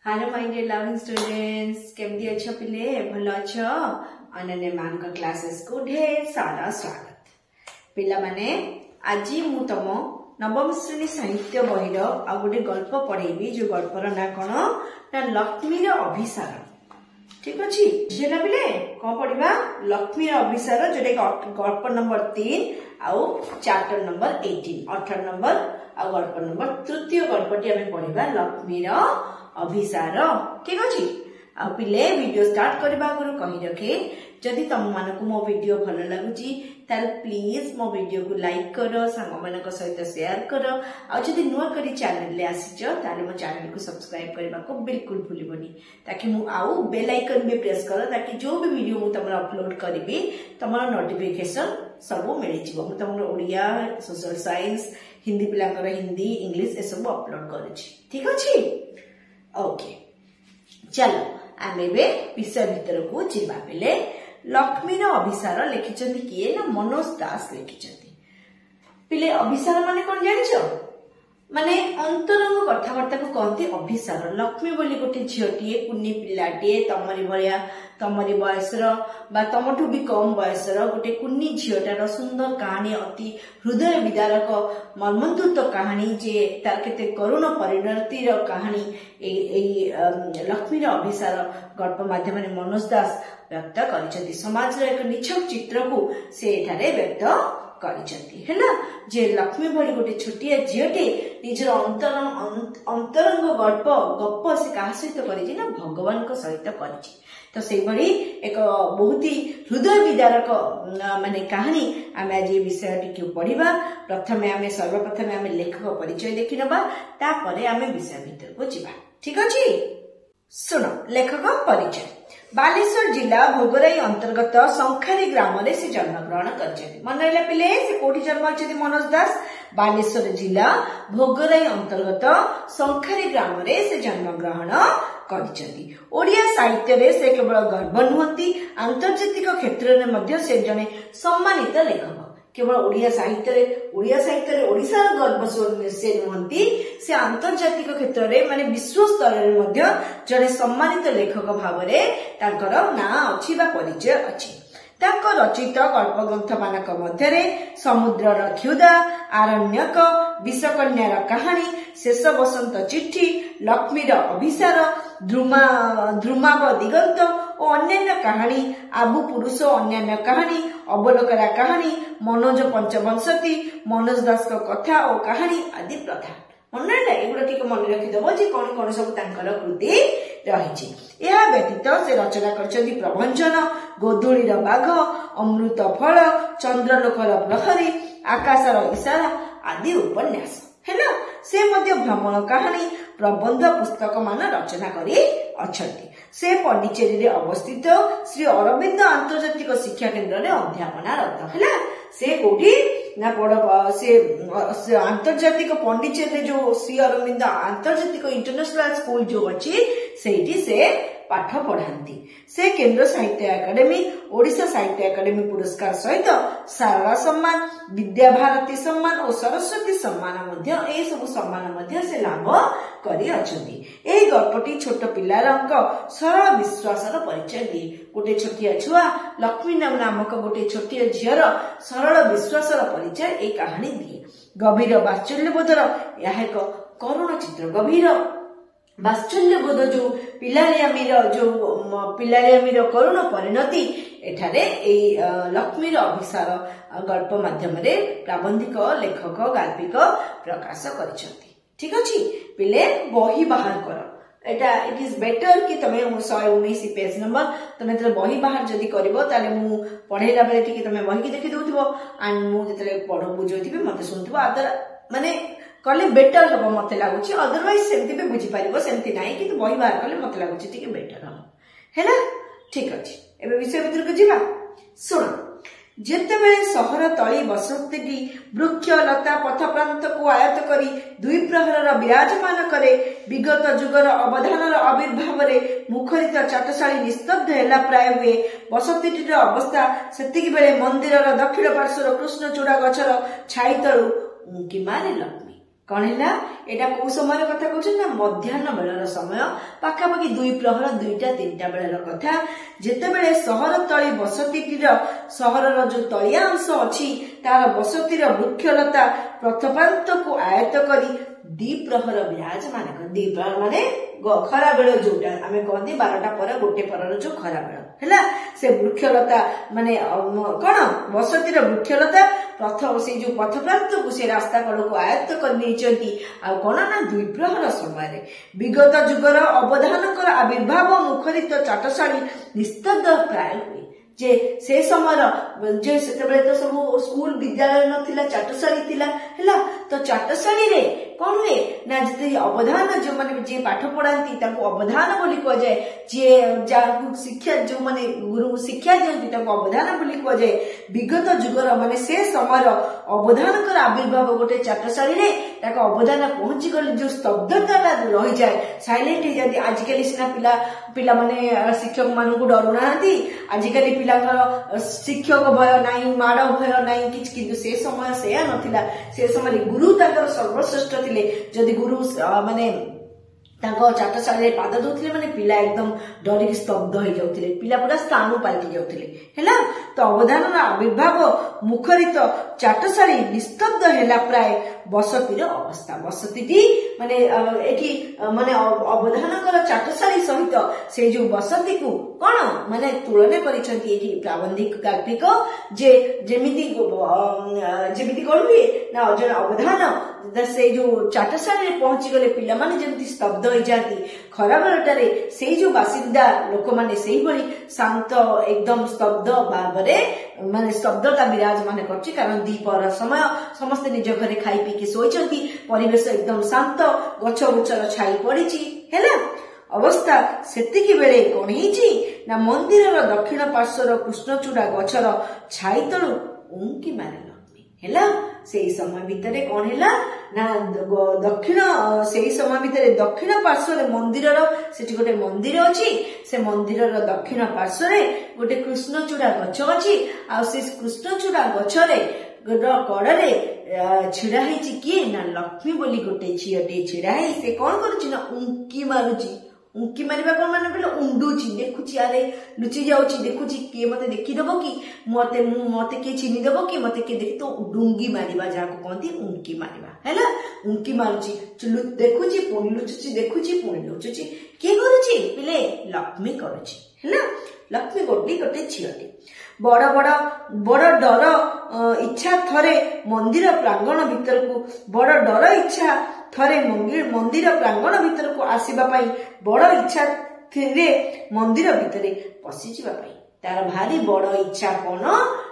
Hello my dear loving students केमती अच्छो पिले भल अच्छो अनन्या मान का क्लासेस को ढेर सारा स्वागत पिला माने आज मु तुम नवम श्रेणी साहित्य बहिर आ गोटे गल्प पढ़ेबी जो गल्पर ना कौन ना लक्ष्मी अभिसार ठीक अच्छी झेला पिले कौन पढ़ा लक्ष्मी अभिसार जोटा गल्प नंबर 3 आउ चैप्टर नंबर 18 18 नंबर आ गल्प नंबर तृतीय गल्पटी आम पढ़ा लक्ष्मी अभिसार ठीक अच्छे आ पिले वीडियो स्टार्ट करबा आगु कहि रखे जदि तुम मानक मो वीडियो भल लगुची ताल प्लीज मो वीडियो को लाइक करो सांग मानक सहित शेयर करो आ जदि नुआ करी चैनल ले आसीचो ताले मो चैनल को सब्सक्राइब करबा को बिल्कुल भूलिबनी ताकि मु आउ बेल आइकन भी प्रेस करो ताकि जो भी वीडियो मु तमरा अपलोड करबी तमरा नोटिफिकेशन सब मिल जिवो मु तमरा ओडिया सोशल साइंस हिंदी पिलांकर हिंदी इंग्लिश ए सब अपलोड करूची ठीक अछि ओके चलो आम विषय भितर को जीवा बेले लक्ष्मी अभिसार लिखिं किए ना मनोज दास लिखिं पिले अभिसार माने कौन जान माने अंतरंग कथबार्ता को कहते अभिसार लक्ष्मी बोली गोटे झीटे कुनी पिलाटे तमरी बयसर तमठू भी कम बयसर गोटे कुनी झीटार सुंदर कहानी अति हृदय विदारक मर्मन्तुत कहानी जे तार केते करुण परिणतिर कहानी लक्ष्मी अभिसार गल्प माध्यम मनोज दास व्यक्त कर समाज एक निछक चित्र को से व्यक्त जे लक्ष्मी भली गोटे छोटिया झीटे निजर अंतरंग गप से क्या सहित कर भगवान सहित कर तो से एक बहुत ही हृदय विदारक माने कहानी आम आज ये विषय टी पढ़ा प्रथम आम सर्वप्रथम आम लेखक परिचय देखी नवा तापर आम विषय भीतर को जीवा ठीक अच्छे सुन लेखक परिचय बालेश्वर जिला भोगराई अंतर्गत शंखारी ग्राम से जन्मग्रहण कर मन रहा पिले से कोठी जन्म होती मनोज दास बालेश्वर जिला भोगराई अंतर्गत शंखारी ग्राम से जन्मग्रहण ओडिया साहित्य रे से केवल गर्व नुहति आंतर्जातिक क्षेत्र में से जने सम्मानित लेखक केवल ओडिया साहित्य ओडिशार गर्व से नुहति से आंतर्जातिक क्षेत्र में माने विश्व स्तर में जने सम्मानित लेखक भाव में ना अच्छी परिचय अच्छी रचित कल्प ग्रंथ मानक मध्य समुद्रर क्षुधा आरण्यक विषकन्यार कहानी शेष बसंत चिट्ठी लक्ष्मीर अभिसार ध्रुमाव दिगंत और अन्य कहानी आबु पुरुष अन्य कहानी अवलोकरा कहानी मनोज पंचवंशती मनोज दास कथा और कहानी आदि प्रधान मन एगुड़ा मन रखिदब जे कौन कौन सब कृति रही व्यतीत से रचना कर प्रभंजन गोधूलीर बाघ अमृत फल चंद्रलोकर प्रहरी आकाशर इशारा आदि उपन्यास है से भ्रमण कहानी प्रबंध पुस्तक मान रचना करी अछंती से पंडिचेरी रे अवस्थित श्री अरविंद आंतर्जातिक शिक्षा केन्द्र रे अध्यापनारत है से कोठी ना से आंतर्जातिक पंडिचेरी जो श्री अरविंद आंतर्जातिक इंटरनेशनल स्कूल जो अच्छी से पाठ पढ़ाती से केंद्र साहित्य एकाडेमी ओडिशा साहित्य एकाडेमी पुरस्कार सहित सारला सम्मान विद्या भारती सम्मान और सरस्वती सम्मान सब सम्मान से लाभ करी गल्पटी छोट पिलार सरल विश्वास परिचय दिए गोटे छोटिया छुआ लक्ष्मी नामक गोटे छोटिया झीर सरल विश्वास परिचय ए कहानी दिए गभीर वात्सल्यबोधर यह एक करुण चित्र गभीर वात्सल्यबोध जो पिलारियामीर करुण परिणति एठारे लक्ष्मीर अभिसार गल्प माध्यम प्राबंधिक लेखक गाल्पिक प्रकाश करछंती ठीक अच्छी पिले बही बाहर कर इट इज बेटर कि तमे 119 पेज नंबर तमे बही बाहर जदि करबो ताले मु पढेला बेले टिके तमे बही की देखि दउथबो एंड मु जतले पढो बुझोथिबे मते सुनथबो आदर माने कले बेटर हम मत लगुच अदरवाइज सेमती भी बुझी पार सेमती ना कि बही बाहर कले मत लगुच टी बेटर हम है ठीक अच्छे एवं विषय भर को जीवा शुण जिते बेले सहर तली बसती वृक्ष लता पथ प्रांत को आयत करी दुई प्रहर विराजमान करे विगत जुगर अवधान आविर्भाव मुखरित चाटशाली निस्तब्ध है प्राय हुए बसती अवस्था से बेले मंदिर दक्षिण पार्श्वर कृष्णचूड़ा गछर छाई तलु उंकी मारे लक्ष्मी कौन है एटा को समय कथा कहउछन ना मध्याह्न बेलर समय पाखापाखि 2 प्रहर 2टा 3टा बेलर कथा जेते बेले सहर तली बसतीटीर सहरर जो तलिया अंश अछि तार बसतीर वृक्षलता प्रथपांत को आयत करी द्विप्रहर विराजमान कर द्विप्रहर माने खरा बेल जोटा आमे कहंदी 12टा पर गोटे परर जो खरा बेल हैला से वृक्षलता माने कोन बसतीर वृक्षलता प्रथम से जो पथप्रांत को से रास्ता कड़ को आयत्त कर नेचंती आ कोन ना द्विप्रहर समय रे विगत जुगर अवधानकर आविर्भाव मुखरित चाटशाली निस्तब्ध प्राय हुए जे से समय जे सेतबे तो सब स्कूल विद्यालय नथिला चाटशाली थिला हैला तो चाटशाली रे कोन हुए ना जते अवधान जो माने जे पाठ पढ़ांती ताको अवधान बोली को जाय जे जाकु शिक्षा जो माने गुरु शिक्षा देंती ताको अवधान बोली को जाय विगत जुगर माने से समय अवधान कर आविर्भाव गोटे चाटशाली रे ताको अवधान पहुंची गले जो स्तब्धता रही जाय साइलेंट हो जाती आजिकली सिना पिला माने शिक्षक मान को डरू नांती आजिकली पिला शिक्षक भय नाही माड़ भय नाही किछ किंतु से समय से नथिला से समय गुरु ताकर सर्वश्रेष्ठ थिले जदि गुरु माने ताको चाटशाली पाद दउथिले माने पिला एकदम डरी स्तब्ध हो जाउथिले पिला पूरा स्थाणु पाल्टी जाउथिले हैला तो अवधानर आविर्भाव मुखरित चाटशाली निस्तब्ध हैला प्राय बसतीर अवस्था बसतीटी माने एठी माने अवधानकर चाटशाली सहित से जो बसती को कोन माने तुलना करिसंती एठी प्राबंधिक काल्पनिक जे जेमिति करबे ना अजन अवधान से जो चाटशाली रे पहुंची गले पिला माने जेमिति स्तब्ध हो जाती खरा बेलटारे से जो बासिंदा लोक माने सेही बळी शांत एकदम स्तब्ध भाबरे माने स्तब्धता विराजमान करछि कारण दीपर समय समस्त निज घरे खाई पी के सोइचंती परिवेश एकदम शांत गछ गुच्छर छाई पड़िछि हैला अवस्था सेतिकी बेले कोन हिची ना मंदिरर दक्षिण पार्श्वर कृष्णचूड़ा गछर छाई तळु उंकी मारे हैला सेही समय भितरे कोन हैला ना दक्षिण सेही समय भितरे दक्षिण पार्श्वर मंदिरर सेठी गोटे मंदिर अछि से मंदिरर दक्षिण पार्श्वरे गोटे कृष्णचूड़ा गछ अछि आ से कृष्णचूड़ा गछरे कड़े छिड़ा हेछि किए ना लक्ष्मी बोली गोटे झियटे छिड़ा हे से कोन करूछि ना उंकी मारुछि उंकी मारिबा कोन माने बेले उंडुछि देखुछि अरे लुचि जाउछि देखुछि के मते देखि देबो कि मते के चिनि देबो कि मते के देखि तो डुंगी मारिबा जाको कोंती उंकी मारिबा हैला उंकी मारुछि चलु देखुछि पुनी लुचुछि देखुछि पुनी लुचुछि के करूछि पिले लक्ष्मी करूछि हैला लक्ष्मी गोटे झियटे बड़ डर इच्छा थरे मंदिर प्रांगण भीतर को बड़ डर इच्छा थरे मंदिर प्रांगण भीतर को आसीबा पई बड़ इच्छा थे मंदिर भितरे पशि जीवा पई तार भारी बड़ इच्छा कोन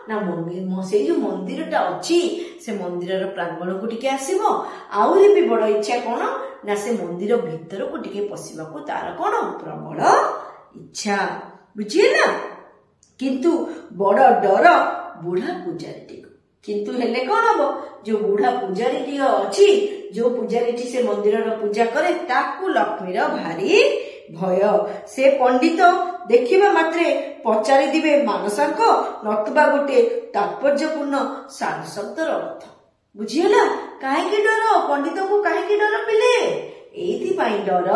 ना मंदिर से जो मंदिरटा अछि से मंदिरर प्रांगण को टिके आसीबो आउरी भी बड़ इच्छा कोन ना से मंदिर भीतर को टिके पसिबा को तार कोन प्रबल इच्छा बुझिला किंतु बड़ डर बुढ़ा पुजारी किंतु हेले कौन हम जो बुढ़ा पुजारी अच्छी जो पुजारी से मंदिर पूजा करे ताकू लक्ष्मीर भारी भय से पंडित देखिबा मात्रे पचारि दिबे मानसांक नतुबा गोटे तात्पर्यपूर्ण साधु शब्दर अर्थ बुझिला काहेकि डर पंडित को काहेकि डर पिले एथि पई डर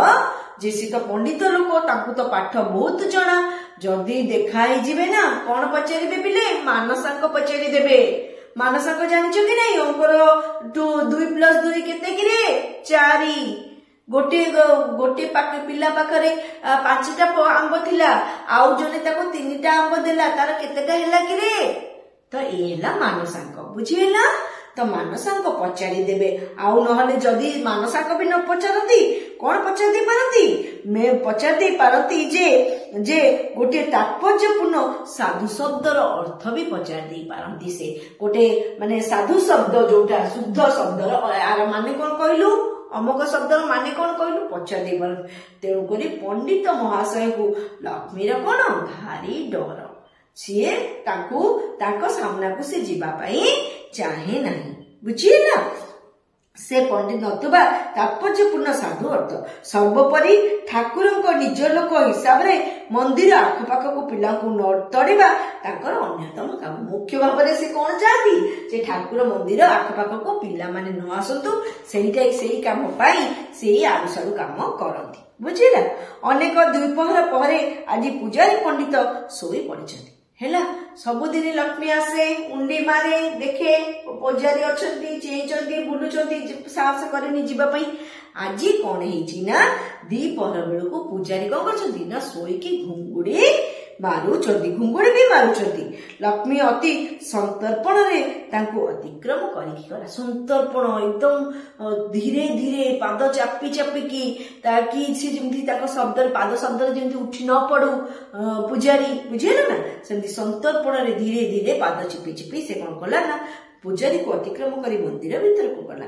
जे सी तो पंडित लोक ताकू तो पाठ बहुत जना जदि देखाई जिवे ना कौन पचारिबे पिले मानसांक पचारि देबे मानसांक जानिछ कि नहीं अंकर 2+2 केते कि रे 4 गोटे पिला पाखरे 5टा आंब थिला आउ जने ताको 3टा आंब देला तार केतेटा हैला कि रे तो एला मानसांक बुझिला तो मानसांक पचारि देबे आउ नहले जदि मानसांक भी न पचारती कौन पचार दे पारती मैं पचार दे पारती जे गोटे तात्पर्यपूर्ण साधु शब्दर अर्थ भी पचार दे पारती से गोटे माने साधु शब्द जोटा शुद्ध शब्दर आर माने कोन कहलु अमक शब्दर माने कोन कहलु पचार दे पार तेणु करी पंडित महाशय को लक्ष्मीर कोन भारी डर सीए ताको सामना को से जीवा पाई चाहे नहीं बुझिला से पंडित नथुबा तात्पर्यपूर्ण साधु अर्थ सर्वोपरि ठाकुर निज लोक हिसाब रे मंदिर आखपाख को पिला न तड़िबा ताकर अन्यतम काम मुख्य भाव में से कौन चाहती जे ठाकुर मंदिर आखपाख को पिला माने न आसतु सेही काम पाई सेही आडु साडु काम करती बुझिला। अनेक द्विपहर पहरे आज पूजारी पंडित सोई पड़िछन्ति हेला सबुदिन लक्ष्मी आसे उंडी मारे देखे पूजारी अछंती चेइचंती बुलुचंती साहस करेनी जीवा पई आज कौन हेछि ना द्विपहर बेलको पूजारी कौन करछंती ना सोईकी घुंगुड़ी मारुचंती घुंगुड़ी भी मारुचंती लक्ष्मी अति संतर्पण रे तांको अतिक्रम करिकी गला संतर्पण एकदम धीरे धीरे पाद चापी चापी की ताकि से जेमती ताको शब्द पाद शब्द जेमती उठी न पड़ू पूजारी बुझेला ना सेमती संतर्पण रे धीरे धीरे पाद चिपी चिपी से कौन कला ना पूजारी को अतिक्रम करी मंदिर भीतर को गला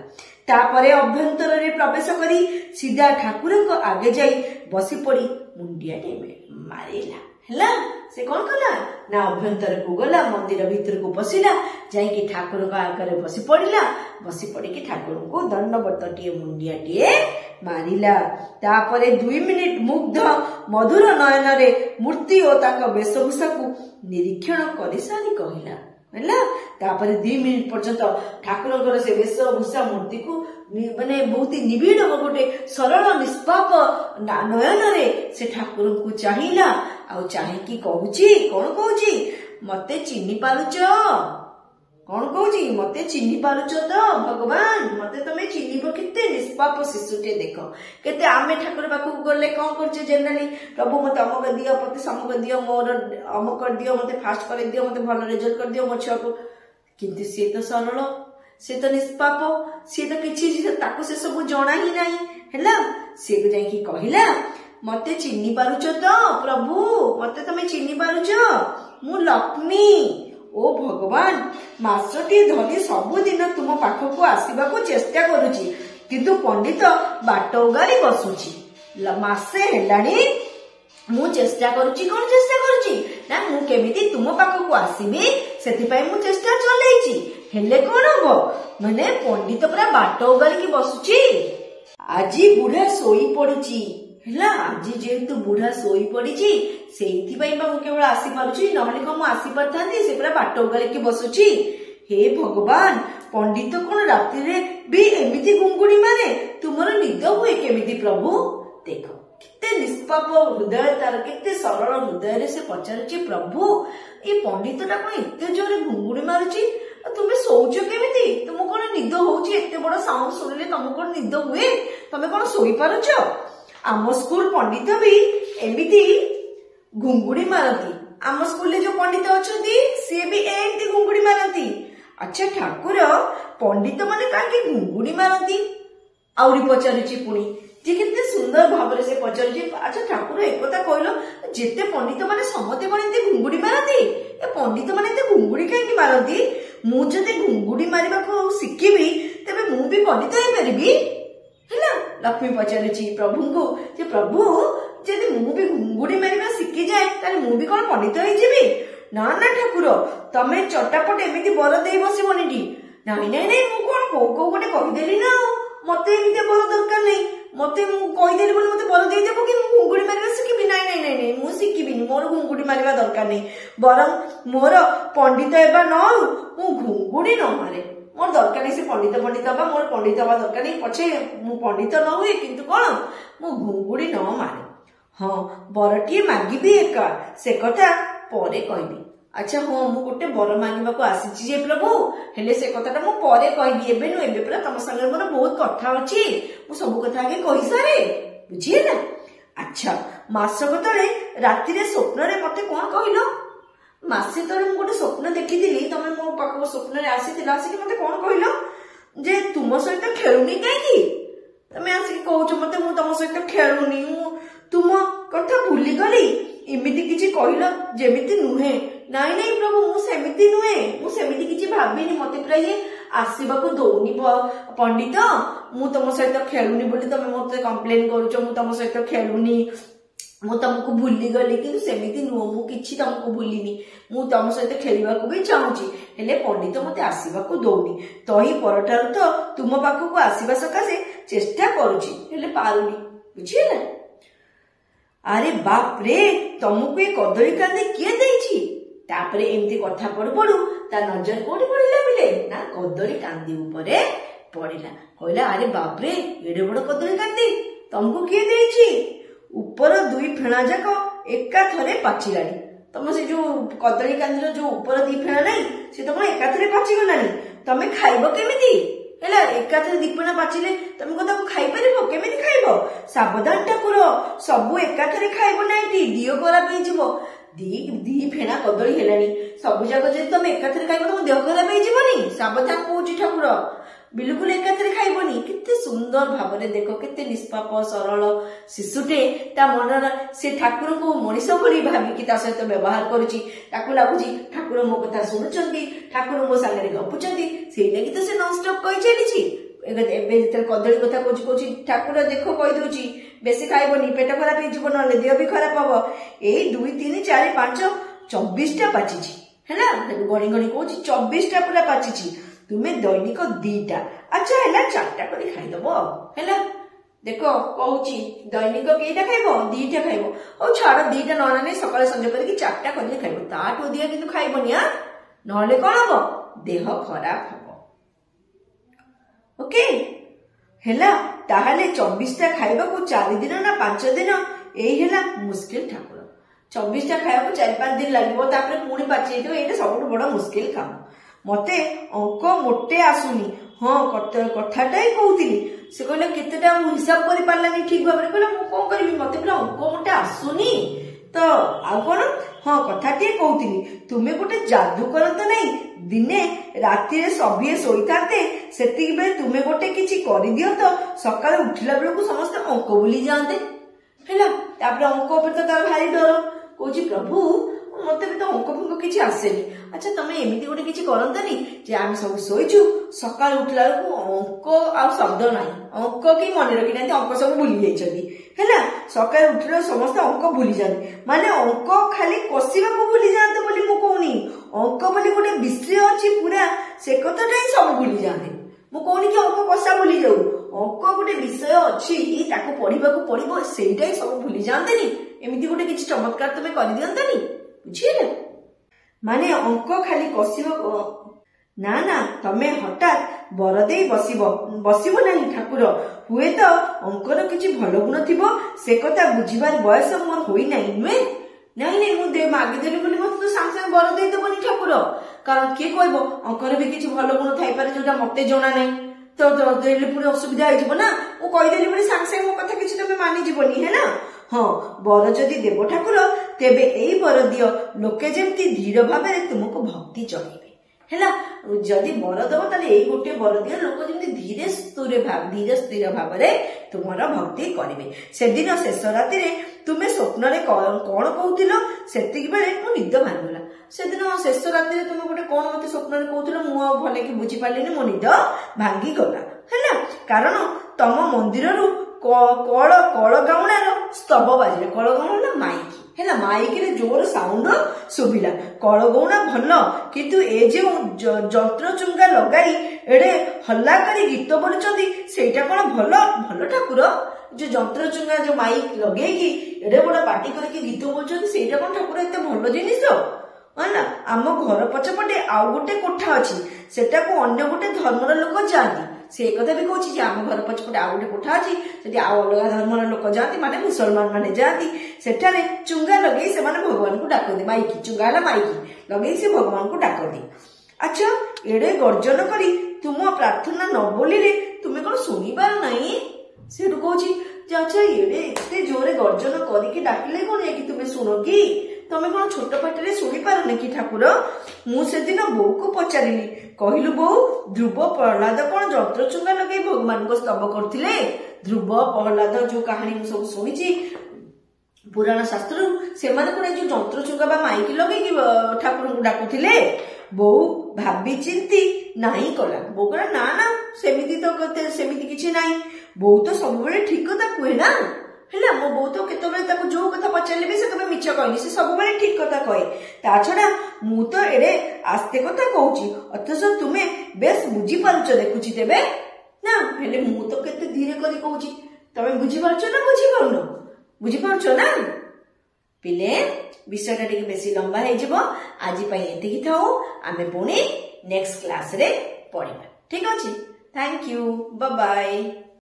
तापरे अभ्यंतर रे प्रवेश करी सीधा ठाकुर को आगे जाई बसी पड़ी मुंडिया मारिला हेला से कौन कला ना अभ्यंतर को गला मंदिर भीतर को पशिला जाई ठाकुर का आगे बसी पड़िला बसी पड़ी ठाकुर को दंडवत टीए मुंडिया टीए मारिला तापरे 2 मिनिट मुग्ध मधुर नयन रे मूर्ति और ताका वेशभूषा को निरीक्षण करि सारी कहिला हेला तापरे 2 मिनिट पर्यंत ठाकुर से वेशभूषा मूर्ति को माने बहुत ही निबिड़ गोटे सरल निष्पाप नयन रे से ठाकुर को चाहिला आ चाहिकी कहूची कौन कहूची मते चिन्हि पारुच कौन कहूची मते चिन्हि पारुच तो भगवान मते तमे चिन्हिबो केते निष्पाप शिशुटे देखो केते आमे ठाकुर पाखु गले कौन करछे जनरली प्रभु मते अमक दियो पते समक दियो मोर अमक दियो मते फास्ट कर दियो मते भलो रिजल्ट कर दियो मो छुआ को किंतु से तो सरल से तो निष्पाप सी तो किछि ताको से सब जणा ही नाही हैला से को जाई की कहिला मते चिन्हि पारुच तो प्रभु मते तमे चिन्हि पारुच मु लक्ष्मी ओ भगवान मासटी धरी सबुदिन तुम पाखक आसवा को चेष्टा करुची किंतु पंडित बाट उगारी बसुची मासे हेलाणी मु चेष्टा करुची कौन चेष्टा करुची ना मु केमिति तुम पाखक आसीबी सेति मु चेष्टा चलैची हेले कौन हबो माने पंडित पूरा बाट उगारी की बसुची आज बुढ़ा सोई पड़िची हेला आज जेहेतु बुढ़ा सोई पड़िची सेइथि पई मु केवल आसी पारुची नहले को मु आसी परथांती से पूरा बाट उगारी की बसुची हे भगवान पंडित कौन राति रे भी एमिति गुंगुड़ी मारे तुमर निद हुए केमिति प्रभु देखो केते निष्पाप हृदय तार केते सरल हृदय रे से पचारुची प्रभु ए पंडितटा कोन एते जोरे घुंगुड़ी मारुची तुमे सोच केमिति तुम कोन निद होउची एते बड़ साउंड सुनले तुम कोन निद हुए तमे कोन सोई पारुछ आम स्कूल पंडित भी एमिति घुंगुड़ी मारती आम स्कूल जो पंडित अछंती से भी एमिति घुंगुड़ी मारती अच्छा ठाकुर पंडित माने काकी घुंगुड़ी मारती आउरी पचारुची पुणी जे केते सुंदर भाव से पचारुची अच्छा ठाकुर एकता कहलो जेते पंडित माने समते माने घुंगुड़ी मारती ए पंडित माने ते घुंगुड़ी काकी मारती मु जदि घुंगुड़ी मारिबा को शिखिबी तबे मु भी पंडित होई परिबी हैला लक्ष्मी पचारुची प्रभु को जे प्रभु जदि मु भी घुंगुड़ी मारिबा शिखि जाए ताले मु भी कोन पंडित होई जेबी ना ना ठाकुर तमे चटापट एमिति बर देई बसिबोनी टी नाही नाही नाही मु कोन को गोटे कहि देली ना मते एमिति बर दरकार नै मते मु कहि देली बोली मते बर देई देबो कि मु घुंगुड़ी मारिबा शिखिबी नाही नाही नाही नाही मु शिखिबिनी मोर घुंगुड़ी मारिबा दरकार नै बरं मोर पंडित एबा न मु घुंगुड़ी न मारे मोर दरकार नै से पंडित बा मोर पंडित बा दरकार नै पछे मु पंडित न हुए किंतु कोन मु घुंगुड़ी न मारे हाँ बरटिए मागिबी एका से कथा परे कहबी अच्छा हाँ मु गोटे बर मांगवा को आसीची जे प्रभु हेले से कथाटा मु परे कहबी एबे नु एबे पूरा तम संगे मोर बहुत कथा अछि मु सब कथा आगे कहि सारे बुझिए ना अच्छा मासक तळे राति रे स्वप्न रे मते कोन कहिलो मासे तळे मु गोटे स्वप्न देखिथिली तमे मो पाखो स्वप्न रे आसीथिला आसी मते कोन कहिलो जे तुम सहित खेलुनी काकी तमे आसी कहउछ मते मु तम सहित खेलुनी तुम कथा भूली गली इमिति किछि कहिलो जेमिति नुहे नाई नाई प्रभु मु सेमिति नुहे मु सेमिति किछि भाबिनी मते पूरा ये आसीबा को दोनी पंडित मु तम सहित खेलुनी बोली तमे मते कंप्लेन करूछ मु तम सहित खेलुनी ମୁଁ ତମକୁ ଭୁଲିଗଲି କିନ୍ତୁ ସେମିତି ନୁହଁ, ମୁଁ କିଛି ତମକୁ ଭୁଲିନି, ମୁଁ ତମ ସହିତ ଖେଳିବାକୁ ବି ଚାହୁଁଛି, ହେଲେ ପଣ୍ଡିତ ମତେ ଆସିବାକୁ ଦଉନି। ତହି ପରଠାରୁ ତ ତୁମ ପାଖକୁ ଆସିବା ସକାଶେ ଚେଷ୍ଟା କରୁଛି, ହେଲେ ପାରୁନି। ବୁଝିହେଲା? ଆରେ ବାପରେ, ତମକୁ ଏ କଦଳୀ କାନ୍ଦି କିଏ ଦେଇଛି? ତାପରେ ଏମିତି କଥା ପଡୁ ପଡୁ ତା ନଜର କୋଉଠି ପଡିଲା ବିଲେ? ନା କଦଳୀ କାନ୍ଦି ଉପରେ ପଡିଲା। କହିଲା ଆରେ ବାପରେ, ଏଡେ ବଡ କଦଳୀ କାନ୍ଦି ତମକୁ କିଏ ଦେଇଛି? ଉପର 2 ଫେଣା ଯାକ ଏକାଥରେ ପାଚିଲାଣି। ତମ ସେ ଯୋଉ କଦଳୀ କାନ୍ଦିର ଯୋଉ ଉପର 2 ଫେଣା ନାହିଁ, ସେ ତମ ଏକାଥରେ ପାଚିଗଲାଣି। ତମେ ଖାଇବ କେମିତି? ହେଲା, ଏକାଥରେ 2 ଫେଣା ପାଚିଲେ ତମେ କଣ ତାକୁ ଖାଇପାରିବ? କେମିତି ଖାଇବ? ସାବଧାନ ଠାକୁର, ସବୁ ଏକାଥରେ ଖାଇବ ନାହିଁ, ଦିହ ଖରାପ ହେଇଯିବ। 2 ଫେଣା କଦଳୀ ହେଲାଣି, ସବୁ ଯାକ ଯଦି ତମେ ଏକାଥରେ ଖାଇବ ତମ ଦେହ ଖରାପ ହେଇଯିବନି? ସାବଧାନ କହୁଛି ଠାକୁର, ବିଲକୁଲ ଏକାଥରେ ଖାଇବନି। କେତେ ସୁନ୍ଦର ଭାବରେ ଦେଖ, କେତେ ନିଷ୍ପାପ ସରଳ ଶିଶୁଟେ, ତା ମନର ସେ ଠାକୁରଙ୍କୁ ମଣିଷ ଭଳି ଭାବିକି ତା ସହିତ ବ୍ୟବହାର କରୁଛି। ତାକୁ ଲାଗୁଛି ଠାକୁର ମୋ କଥା ଶୁଣୁଛନ୍ତି, ଠାକୁର ମୋ ସାଙ୍ଗରେ ଗପୁଛନ୍ତି, ସେଇଲାଗି ତ ସେ ନନଷ୍ଟପ କହି ଚାଲିଛି। ଏବେ ଯେତେବେଳେ କଦଳୀ କଥା କହୁଛି ଠାକୁର ଦେଖ କହିଦଉଛି ବେଶୀ ଖାଇବନି, ପେଟ ଖରାପ ହେଇଯିବ, ନହେଲେ ଦେହ ବି ଖରାପ ହବ। ଏଇ 2, 3, 4, 5, 24ଟା ପାଚିଛି। ହେଲା, ଗଣି ଗଣି କହୁଛି 24ଟା ପୁରା ପାଚିଛି। ତୁମେ ଦୈନିକ 2ଟା, ଆଚ୍ଛା ହେଲା 4ଟା କରି ଖାଇଦବ। ହେଲା, ଦେଖ କହୁଛି ଦୈନିକ କେଇଟା ଖାଇବ? 2ଟା ଖାଇବ। ହଉ ଛାଡ, 2ଟା ନ ଆଣିଲେ ସକାଳେ ସଞ୍ଜ କରିକି 4ଟା କରିକି ଖାଇବ, ତାଠୁ ଅଧିକା କିନ୍ତୁ ଖାଇବନି। ନହେଲେ କଣ ହବ? ଦେହ ଖରାପ ହବ। ଓକେ, ହେଲା, ତାହେଲେ 24ଟା ଖାଇବାକୁ 4 ଦିନ ନା 5 ଦିନ? ଏଇ ହେଲା ମୁସ୍କିଲ ଠାକୁର। 24ଟା ଖାଇବାକୁ 4-5 ଦିନ ଲାଗିବ, ତାପରେ ପୁଣି ପାଚି ଯାଇଥିବ। ଏଇଟା ସବୁଠୁ ବଡ ମୁସ୍କିଲ କାମ। ମତେ ଅଙ୍କ ମୋଟେ ଆସୁନି। ହଁ, କଥାଟା ହିଁ କହୁଥିଲି। ସେ କହିଲା କେତେଟା ମୁଁ ହିସାବ କରିପାରିଲାନି ଠିକ ଭାବରେ। କହିଲା ମୁଁ କଣ କରିବି, ମତେ ପୁରା ଅଙ୍କ ମୋଟେ ଆସୁନି। ତ ଆଉ କଣ? ହଁ, କଥାଟିଏ କହୁଥିଲି, ତୁମେ ଗୋଟେ ଯାଦୁ କରନ୍ତ ନାହିଁ? ଦିନେ ରାତିରେ ସଭିଏ ଶୋଇଥାନ୍ତେ, ସେତିକି ବେଳେ ତୁମେ ଗୋଟେ କିଛି କରିଦିଅନ୍ତ, ସକାଳେ ଉଠିଲା ବେଳକୁ ସମସ୍ତେ ଅଙ୍କ ଭୁଲି ଯାଆନ୍ତେ। ହେଲା, ତାପରେ ଅଙ୍କ ଉପରେ ତ ତାର ଭାରି ଡର। କହୁଛି ପ୍ରଭୁ, ମତେ ବି ତ ଅଙ୍କ ଫଙ୍କ କିଛି ଆସେନି। ଆଚ୍ଛା, ତମେ ଏମିତି ଗୋଟେ କିଛି କରନ୍ତନି ଯେ ଆମେ ସବୁ ଶୋଇଛୁ, ସକାଳୁ ଉଠିଲା ବେଳକୁ ଅଙ୍କ ଆଉ ଶବ୍ଦ ନାହିଁ, ଅଙ୍କ କେହି ମନେ ରଖିନାହାନ୍ତି, ଅଙ୍କ ସବୁ ଭୁଲି ଯାଇଛନ୍ତି। ହେଲା, ସକାଳୁ ଉଠିଲା ସମସ୍ତେ ଅଙ୍କ ଭୁଲି ଯାଆନ୍ତି। ମାନେ ଅଙ୍କ ଖାଲି କଷିବାକୁ ଭୁଲି ଯାଆନ୍ତି ବୋଲି ମୁଁ କହୁନି, ଅଙ୍କ ବୋଲି ଗୋଟେ ବିଷୟ ଅଛି ପୁରା, ସେ କଥାଟା ହିଁ ସବୁ ଭୁଲି ଯାଆନ୍ତି। ମୁଁ କହୁନି କି ଅଙ୍କ କଷା ଭୁଲି ଯାଉ, ଅଙ୍କ ଗୋଟେ ବିଷୟ ଅଛି, ତାକୁ ପଢିବାକୁ ପଡିବ, ସେଇଟା ହିଁ ସବୁ ଭୁଲି ଯାଆନ୍ତେନି? ଏମିତି ଗୋଟେ କିଛି ଚମତ୍କାର ତମେ କରିଦିଅନ୍ତନି? ବୁଝିଲେ? ମାନେ ଅଙ୍କ ଖାଲି କଷିବ? ନା ନା, ତମେ ହଠାତ୍ ବର ଦେଇ ବସିବ ନାହିଁ ଠାକୁର। ହୁଏତ ଅଙ୍କର କିଛି ଭଲ ଗୁଣ ଥିବ, ସେ କଥା ବୁଝିବାର ବୟସ ମୋର ହୋଇନାହିଁ, ନୁହେଁ? ନାଇଁ, ମୁଁ ମାଗିଦେଲି ବୋଲି ମତେ ତ ସାଙ୍ଗେ ସାଙ୍ଗେ ବର ଦେଇଦେବନି ଠାକୁର। କାରଣ କିଏ କହିବ ଅଙ୍କର ବି କିଛି ଭଲ ଗୁଣ ଥାଇପାରେ ଯୋଉଟା ମତେ ଜଣା ନାହିଁ। ତ ଦେଲେ ପୁଣି ଅସୁବିଧା ହେଇଯିବ ନା। ମୁଁ କହିଦେଲି ବୋଲି ସାଙ୍ଗେ ସାଙ୍ଗେ ମୋ କଥା କିଛି ତମେ ମାନିଯିବନି। ହେଲା, ହଁ, ବର ଯଦି ଦେବ ଠାକୁର, ତେବେ ଏଇ ବର ଦିଅ, ଲୋକେ ଯେମିତି ଧୀର ଭାବରେ ତୁମକୁ ଭକ୍ତି ଜଣେଇବେ। ହେଲା, ଯଦି ବର ଦବ ତାହେଲେ ଏଇ ଗୋଟେ ବର ଦିଅ, ଲୋକ ଯେମିତି ଧୀରେ ସ୍ଥିର ଭାବରେ ତୁମର ଭକ୍ତି କରିବେ। ସେଦିନ ଶେଷ ରାତିରେ ତୁମେ ସ୍ୱପ୍ନରେ କଣ କହୁଥିଲ? ସେତିକି ବେଳେ ମୋ ନିଦ ଭାଙ୍ଗିଗଲା। ସେଦିନ ଶେଷ ରାତିରେ ତୁମେ ଗୋଟେ କଣ ମତେ ସ୍ୱପ୍ନରେ କହୁଥିଲ, ମୁଁ ଆଉ ଭଲକି ବୁଝିପାରିଲିନି, ମୋ ନିଦ ଭାଙ୍ଗିଗଲା। ହେଲା, କାରଣ ତମ ମନ୍ଦିରରୁ କଳ ଗାଉଣାର ସ୍ତବ ବାଜିଲା। କଳ ଗାଉଣା ମାଇକି। ହେଲା, ମାଇକିରେ ଜୋର ସାଉଣ୍ଡ ଶୁଭିଲା। କଳଗଉଣା ଭଲ, କିନ୍ତୁ ଏ ଯେଉଁ ଯନ୍ତ୍ର ଚୁଙ୍ଗା ଲଗାଇ ଏଡେ ହଲ୍ଲା କରି ଗୀତ ବୋଲୁଛନ୍ତି, ସେଇଟା କଣ ଭଲ ଠାକୁର? ଯୋଉ ଯନ୍ତ୍ର ଚୁଙ୍ଗା ଯୋଉ ମାଇକ ଲଗେଇକି ଏଡେ ବଡ ପାଟି କରିକି ଗୀତ ବୋଲୁଛନ୍ତି, ସେଇଟା କଣ ଠାକୁର ଏତେ ଭଲ ଜିନିଷ? ହେଲା, ଆମ ଘର ପଛପଟେ ଆଉ ଗୋଟେ କୋଠା ଅଛି, ସେଟାକୁ ଅନ୍ୟ ଗୋଟେ ଧର୍ମର ଲୋକ ଯାଆନ୍ତି। ସେ କଥା ବି କହୁଛି ଯେ ଆମ ଘର ପଛପଟେ ଆଉ ଗୋଟେ କୋଠା ଅଛି, ସେଠି ଆଉ ଅଲଗା ଧର୍ମର ଲୋକ ଯାଆନ୍ତି, ମାନେ ମୁସଲମାନ ମାନେ ଯାଆନ୍ତି। ସେଠାରେ ଚୁଙ୍ଗା ଲଗେଇ ସେମାନେ ଭଗବାନଙ୍କୁ ଡାକନ୍ତି। ମାଇକି, ଚୁଙ୍ଗା ହେଲା ମାଇକି ଲଗେଇ ସେ ଭଗବାନଙ୍କୁ ଡାକନ୍ତି। ଆଚ୍ଛା, ଏଡେ ଗର୍ଜନ କରି ତୁମ ପ୍ରାର୍ଥନା ନ ବୋଲିଲେ ତୁମେ କଣ ଶୁଣିପାର ନାହିଁ? ସେଠୁ କହୁଛି ଯେ ଆଚ୍ଛା, ଏତେ ଜୋରେ ଗର୍ଜନ କରିକି ଡାକିଲେ କଣ ଯାଇକି ତୁମେ ଶୁଣ କି? ତମେ କଣ ଛୋଟ ପାଟିରେ ଶୁଣିପାରୁନି କି ଠାକୁର? ମୁଁ ସେଦିନ ବୋଉକୁ ପଚାରିଲି, କହିଲୁ ବୋଉ, ଧ୍ରୁବ ପ୍ରହ୍ଲାଦ କଣ ଯନ୍ତ୍ର ଚୁଙ୍ଗା ଲଗେଇ ଭଗବାନଙ୍କ ସ୍ତବ କରୁଥିଲେ? ଧ୍ରୁବ ପ୍ରହ୍ଲାଦ ଯୋଉ କାହାଣୀ ମୁଁ ସବୁ ଶୁଣିଛି ପୁରାଣ ଶାସ୍ତ୍ରରୁ, ସେମାନେ କଣ ଏଇ ଯୋଉ ଯନ୍ତ୍ର ଚୁଙ୍ଗା ବା ମାଇକି ଲଗେଇକି ଠାକୁରଙ୍କୁ ଡାକୁଥିଲେ? ବୋଉ ଭାବି ଚିନ୍ତି ନାହିଁ କଲା। ବୋଉ କହିଲା ନା ସେମିତି କିଛି ନାହିଁ। ବୋଉ ତ ସବୁବେଳେ ଠିକ କଥା କୁହେ ନା। ହେଲା। ମୋ ବୋଉ ତ କେତେବେଳେ ତାକୁ ଯୋଉ କଥା ପଚାରିଲେ ବି ସେ କେବେ ମିଛ କହିନି, ସେ ସବୁବେଳେ ଠିକ କଥା କହେ। ତା ଛଡା ମୁଁ ତ ଏଡେ ଆସ୍ତେ କଥା କହୁଛି, ଅଥଚ ତୁମେ ବେଶ ବୁଝିପାରୁଛ ଦେଖୁଛି ତେବେ ନା। ହେଲେ ମୁଁ ତ କେତେ ଧୀରେ କରି କହୁଛି, ତମେ ବୁଝିପାରୁଛ ନା ବୁଝିପାରୁନ? ବୁଝିପାରୁଛ ନା? ପିଲେ ବିଷୟଟା ଟିକେ ବେଶୀ ଲମ୍ବା ହେଇଯିବ, ଆଜି ପାଇଁ ଏତିକି ଥାଉ। ଆମେ ପୁଣି ନେକ୍ସଟ କ୍ଲାସ ରେ ପଢିବା, ଠିକ ଅଛି? Thank you, bye bye.